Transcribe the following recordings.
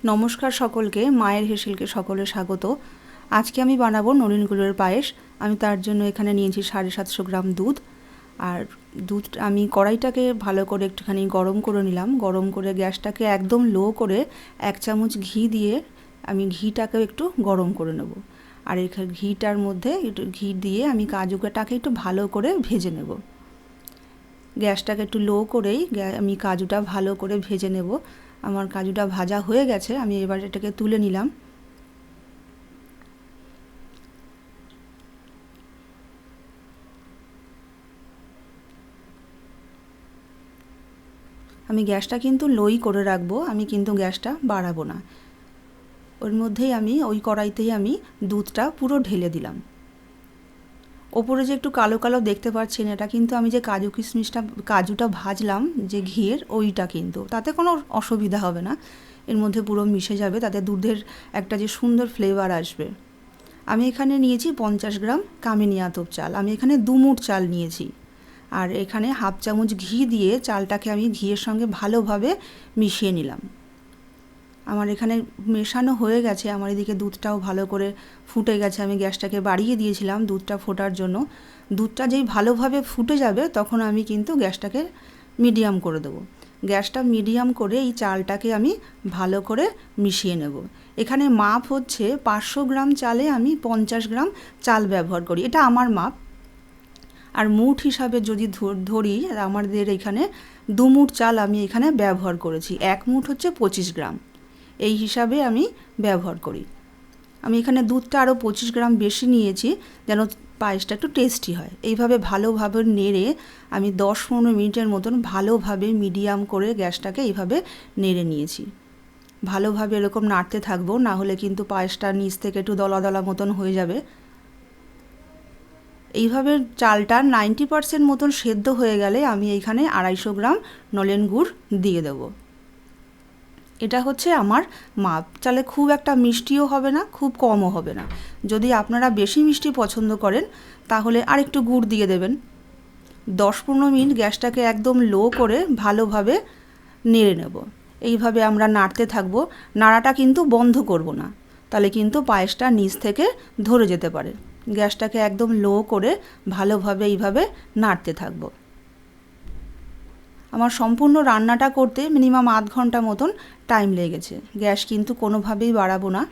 নমস্কার সকলকে, মায়ের হেসেলকে সকলে স্বাগত। আজকে আমি বানাবো নলেন গুড়ের পায়েস। আমি তার জন্য এখানে নিয়েছি 750 গ্রাম দুধ। আর দুধ আমি কড়াইটাকে ভালো করে একটুখানি গরম করে নিলাম। গরম করে গ্যাসটাকে একদম লো করে 1 চামচ ঘি দিয়ে আমি ঘিটাকে একটু গরম করে নেব। আর এই ঘিটার মধ্যে একটু ঘি দিয়ে আমি কাজুটাকে একটু ভালো করে ভেজে নেব। গ্যাসটাকে একটু লো করেই আমি কাজুটা ভালো করে ভেজে নেব। আমার কাজুটা ভাজা হয়ে গেছে, আমি এবার এটাকে তুলে নিলাম। আমি গ্যাসটা কিন্তু লোই করে রাখবো, আমি কিন্তু গ্যাসটা বাড়াবো না। ওর মধ্যেই আমি ওই কড়াইতেই আমি দুধটা পুরো ঢেলে দিলাম। ওপরে যে একটু কালো কালো দেখতে পাচ্ছেন, এটা কিন্তু আমি যে কাজুটা ভাজলাম যে ঘিয়ের, ওইটা কিন্তু তাতে কোনো অসুবিধা হবে না। এর মধ্যে পুরো মিশে যাবে, তাতে দুধের একটা যে সুন্দর ফ্লেভার আসবে। আমি এখানে নিয়েছি 50 গ্রাম কামিনী আতপ চাল। আমি এখানে 2 মুঠ চাল নিয়েছি। আর এখানে হাফ চামচ ঘি দিয়ে চালটাকে আমি ঘিয়ের সঙ্গে ভালোভাবে মিশিয়ে নিলাম। আমার এখানে মেশানো হয়ে গেছে। আমার এদিকে দুধটাও ভালো করে ফুটে গেছে। আমি গ্যাসটাকে বাড়িয়ে দিয়েছিলাম দুধটা ফোটার জন্য। দুধটা যেই ভালোভাবে ফুটে যাবে তখন আমি কিন্তু গ্যাসটাকে মিডিয়াম করে দেবো। গ্যাসটা মিডিয়াম করে এই চালটাকে আমি ভালো করে মিশিয়ে নেব। এখানে মাপ হচ্ছে 500 গ্রাম চালে আমি 50 গ্রাম চাল ব্যবহার করি, এটা আমার মাপ। আর মুঠ হিসাবে যদি ধরি, আমাদের এখানে 2 মুঠ চাল আমি এখানে ব্যবহার করেছি। 1 মুঠ হচ্ছে 25 গ্রাম, এই হিসাবে আমি ব্যবহার করি। আমি এখানে দুধটা আরও 25 গ্রাম বেশি নিয়েছি যেন পায়েসটা একটু টেস্টি হয়। এইভাবে ভালোভাবে নেড়ে আমি 10-15 মিনিটের মতন ভালোভাবে মিডিয়াম করে গ্যাসটাকে এইভাবে নেড়ে নিয়েছি। ভালোভাবে এরকম নাড়তে থাকবো, না হলে কিন্তু পায়েসটা নিচ থেকে একটু দলা দলা মতন হয়ে যাবে। এইভাবে চালটা 90% মতন সেদ্ধ হয়ে গেলে আমি এইখানে 250 গ্রাম নলেন গুড় দিয়ে দেবো। এটা হচ্ছে আমার মাপ। চালে খুব একটা মিষ্টিও হবে না, খুব কমও হবে না। যদি আপনারা বেশি মিষ্টি পছন্দ করেন তাহলে আরেকটু গুড় দিয়ে দেবেন। 10-15 মিনিট গ্যাসটাকে একদম লো করে ভালোভাবে নেড়ে নেব। এইভাবে আমরা নাড়তে থাকবো। নাড়াটা কিন্তু বন্ধ করব না, তাহলে কিন্তু পায়েসটা নিচ থেকে ধরে যেতে পারে। গ্যাসটাকে একদম লো করে ভালোভাবে এইভাবে নাড়তে থাকবো। আমার সম্পূর্ণ রান্নাটা করতে মিনিমাম আধ ঘন্টা মতন টাইম লেগেছে। গ্যাস কিন্তু কোনোভাবেই বাড়াবো না।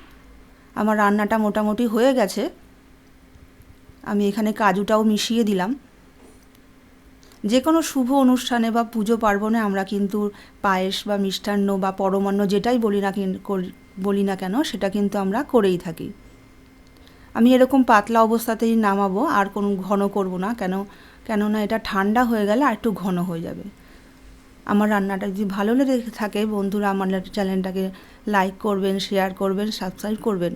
আমার রান্নাটা মোটামুটি হয়ে গেছে। আমি এখানে কাজুটাও মিশিয়ে দিলাম। যে কোনো শুভ অনুষ্ঠানে বা পুজো পার্বণে আমরা কিন্তু পায়েস বা মিষ্টান্ন বা পরমান্ন যেটাই বলি না কেন সেটা কিন্তু আমরা করেই থাকি। আমি এরকম পাতলা অবস্থাতেই নামাবো, আর কোনো ঘন করব না। কেননা এটা ঠান্ডা হয়ে গেলে আর একটু ঘন হয়ে যাবে। আমার রান্নাটা যদি ভালো লেগে থাকে বন্ধুরা, আমার চ্যানেলটাকে লাইক করবেন, শেয়ার করবেন, সাবস্ক্রাইব করবেন।